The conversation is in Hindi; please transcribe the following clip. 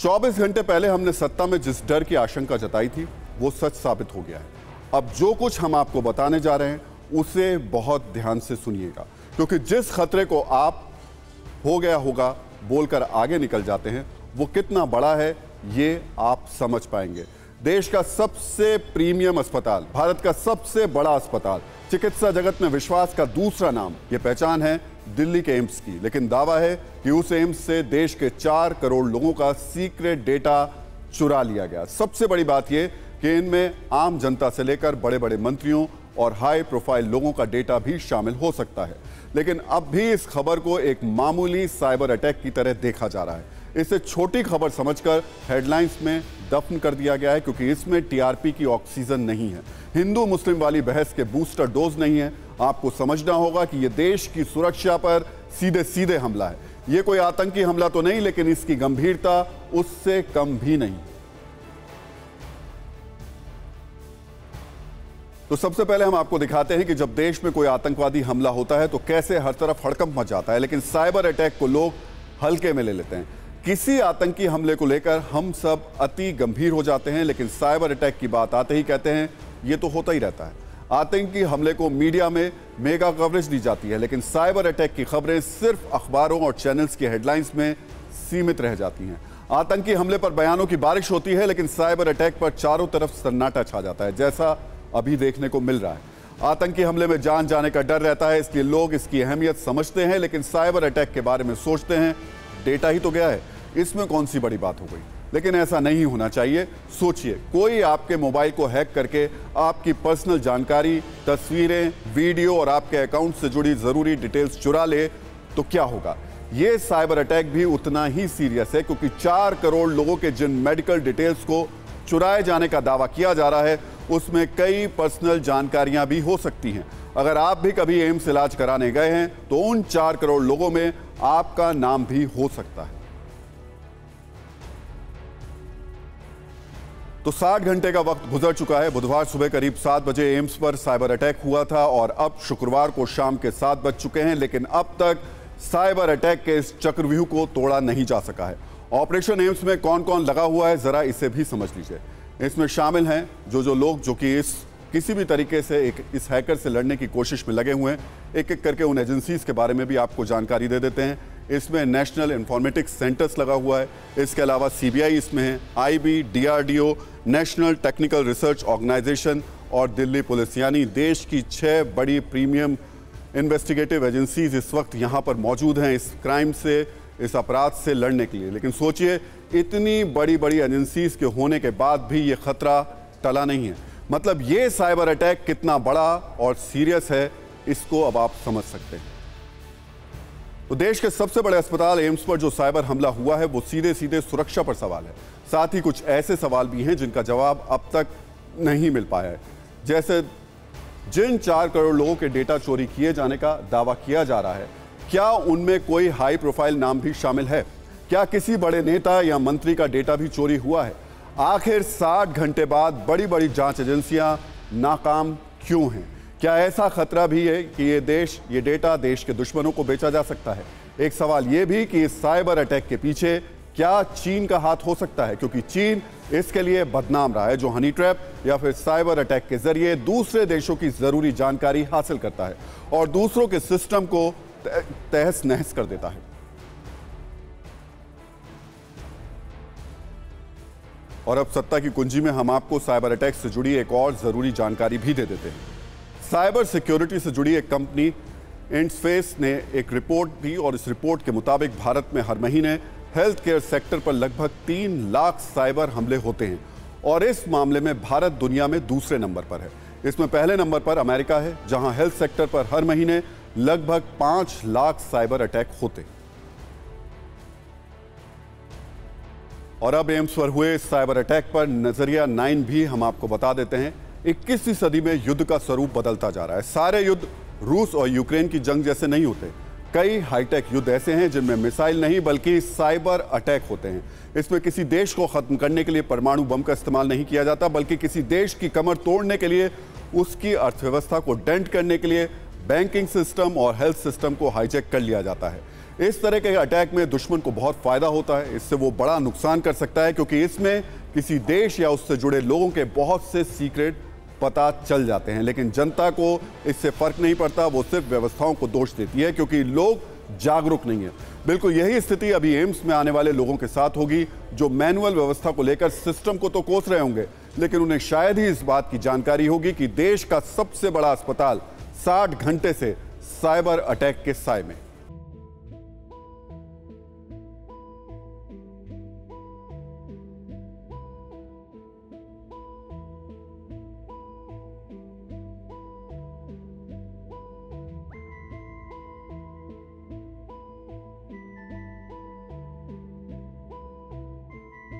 24 घंटे पहले हमने सत्ता में जिस डर की आशंका जताई थी वो सच साबित हो गया है। अब जो कुछ हम आपको बताने जा रहे हैं उसे बहुत ध्यान से सुनिएगा, क्योंकि जिस खतरे को आप हो गया होगा बोलकर आगे निकल जाते हैं वो कितना बड़ा है ये आप समझ पाएंगे। देश का सबसे प्रीमियम अस्पताल, भारत का सबसे बड़ा अस्पताल, चिकित्सा जगत में विश्वास का दूसरा नाम, ये पहचान है दिल्ली के एम्स की, लेकिन दावा है कि उस एम्स से देश के 4 करोड़ लोगों का सीक्रेट डेटा चुरा लिया गया। सबसे बड़ी बात यह कि इनमें आम जनता से लेकर बड़े बड़े मंत्रियों और हाई प्रोफाइल लोगों का डेटा भी शामिल हो सकता है। लेकिन अब भी इस खबर को एक मामूली साइबर अटैक की तरह देखा जा रहा है। इसे छोटी खबर समझकर हेडलाइंस में दफन कर दिया गया है, क्योंकि इसमें टीआरपी की ऑक्सीजन नहीं है, हिंदू मुस्लिम वाली बहस के बूस्टर डोज नहीं है। आपको समझना होगा कि यह देश की सुरक्षा पर सीधे सीधे हमला है। यह कोई आतंकी हमला तो नहीं, लेकिन इसकी गंभीरता उससे कम भी नहीं। तो सबसे पहले हम आपको दिखाते हैं कि जब देश में कोई आतंकवादी हमला होता है तो कैसे हर तरफ हड़कंप मच जाता है, लेकिन साइबर अटैक को लोग हल्के में ले लेते हैं। किसी आतंकी हमले को लेकर हम सब अति गंभीर हो जाते हैं, लेकिन साइबर अटैक की बात आते ही कहते हैं ये तो होता ही रहता है। आतंकी हमले को मीडिया में मेगा कवरेज दी जाती है, लेकिन साइबर अटैक की खबरें सिर्फ अखबारों और चैनल्स की हेडलाइंस में सीमित रह जाती हैं। आतंकी हमले पर बयानों की बारिश होती है, लेकिन साइबर अटैक पर चारों तरफ सन्नाटा छा जाता है, जैसा अभी देखने को मिल रहा है। आतंकी हमले में जान जाने का डर रहता है, इसलिए लोग इसकी अहमियत समझते हैं, लेकिन साइबर अटैक के बारे में सोचते हैं डेटा ही तो गया है, इसमें कौन सी बड़ी बात हो गई। लेकिन ऐसा नहीं होना चाहिए। सोचिए, कोई आपके मोबाइल को हैक करके आपकी पर्सनल जानकारी, तस्वीरें, वीडियो और आपके अकाउंट से जुड़ी जरूरी डिटेल्स चुरा ले तो क्या होगा। यह साइबर अटैक भी उतना ही सीरियस है, क्योंकि 4 करोड़ लोगों के जिन मेडिकल डिटेल्स को चुराए जाने का दावा किया जा रहा है उसमें कई पर्सनल जानकारियां भी हो सकती हैं। अगर आप भी कभी एम्स इलाज कराने गए हैं तो उन 4 करोड़ लोगों में आपका नाम भी हो सकता है। तो 60 घंटे का वक्त गुजर चुका है। बुधवार सुबह करीब 7 बजे एम्स पर साइबर अटैक हुआ था और अब शुक्रवार को शाम के 7 बज चुके हैं, लेकिन अब तक साइबर अटैक के इस चक्रव्यूह को तोड़ा नहीं जा सका है। ऑपरेशन एम्स में कौन कौन लगा हुआ है जरा इसे भी समझ लीजिए। इसमें शामिल हैं जो लोग जो कि किसी भी तरीके से इस हैकर से लड़ने की कोशिश में लगे हुए हैं। एक एक करके उन एजेंसीज के बारे में भी आपको जानकारी दे देते हैं। इसमें नेशनल इंफॉर्मेटिक्स सेंटर्स लगा हुआ है, इसके अलावा सीबीआई इसमें है, IB, DRDO, national technical research organisation और दिल्ली पुलिस, यानी देश की 6 बड़ी प्रीमियम इन्वेस्टिगेटिव एजेंसीज इस वक्त यहाँ पर मौजूद हैं इस क्राइम से, इस अपराध से लड़ने के लिए। लेकिन सोचिए, इतनी बड़ी बड़ी एजेंसीज के होने के बाद भी ये खतरा टला नहीं है। मतलब ये साइबर अटैक कितना बड़ा और सीरियस है इसको अब आप समझ सकते हैं। तो देश के सबसे बड़े अस्पताल एम्स पर जो साइबर हमला हुआ है वो सीधे सीधे सुरक्षा पर सवाल है। साथ ही कुछ ऐसे सवाल भी हैं जिनका जवाब अब तक नहीं मिल पाया है, जैसे जिन 4 करोड़ लोगों के डेटा चोरी किए जाने का दावा किया जा रहा है, क्या उनमें कोई हाई प्रोफाइल नाम भी शामिल है? क्या किसी बड़े नेता या मंत्री का डेटा भी चोरी हुआ है? आखिर 60 घंटे बाद बड़ी बड़ी जांच एजेंसियां नाकाम क्यों हैं? क्या ऐसा खतरा भी है कि ये डेटा देश के दुश्मनों को बेचा जा सकता है? एक सवाल यह भी कि इस साइबर अटैक के पीछे क्या चीन का हाथ हो सकता है, क्योंकि चीन इसके लिए बदनाम रहा है, जो हनी ट्रैप या फिर साइबर अटैक के जरिए दूसरे देशों की जरूरी जानकारी हासिल करता है और दूसरों के सिस्टम को तहस नहस कर देता है। और अब सत्ता की कुंजी में हम आपको साइबर अटैक से जुड़ी एक और जरूरी जानकारी भी दे देते हैं। साइबर सिक्योरिटी से जुड़ी एक कंपनी इंडस्पेस ने एक रिपोर्ट दी और इस रिपोर्ट के मुताबिक भारत में हर महीने हेल्थ केयर सेक्टर पर लगभग 3 लाख साइबर हमले होते हैं और इस मामले में भारत दुनिया में दूसरे नंबर पर है। इसमें पहले नंबर पर अमेरिका है, जहां हेल्थ सेक्टर पर हर महीने लगभग 5 लाख साइबर अटैक होते। और अब एम्स पर हुए साइबर अटैक पर नजरिया 9 भी हम आपको बता देते हैं। 21वीं सदी में युद्ध का स्वरूप बदलता जा रहा है। सारे युद्ध रूस और यूक्रेन की जंग जैसे नहीं होते। कई हाईटेक युद्ध ऐसे हैं जिनमें मिसाइल नहीं बल्कि साइबर अटैक होते हैं। इसमें किसी देश को खत्म करने के लिए परमाणु बम का इस्तेमाल नहीं किया जाता, बल्कि किसी देश की कमर तोड़ने के लिए, उसकी अर्थव्यवस्था को डेंट करने के लिए बैंकिंग सिस्टम और हेल्थ सिस्टम को हाईजैक कर लिया जाता है। इस तरह के अटैक में दुश्मन को बहुत फायदा होता है, इससे वो बड़ा नुकसान कर सकता है क्योंकि इसमें किसी देश या उससे जुड़े लोगों के बहुत से सीक्रेट पता चल जाते हैं। लेकिन जनता को इससे फर्क नहीं पड़ता, वो सिर्फ व्यवस्थाओं को दोष देती है क्योंकि लोग जागरूक नहीं है। बिल्कुल यही स्थिति अभी एम्स में आने वाले लोगों के साथ होगी, जो मैनुअल व्यवस्था को लेकर सिस्टम को तो कोस रहे होंगे, लेकिन उन्हें शायद ही इस बात की जानकारी होगी कि देश का सबसे बड़ा अस्पताल 60 घंटे से साइबर अटैक के साए में।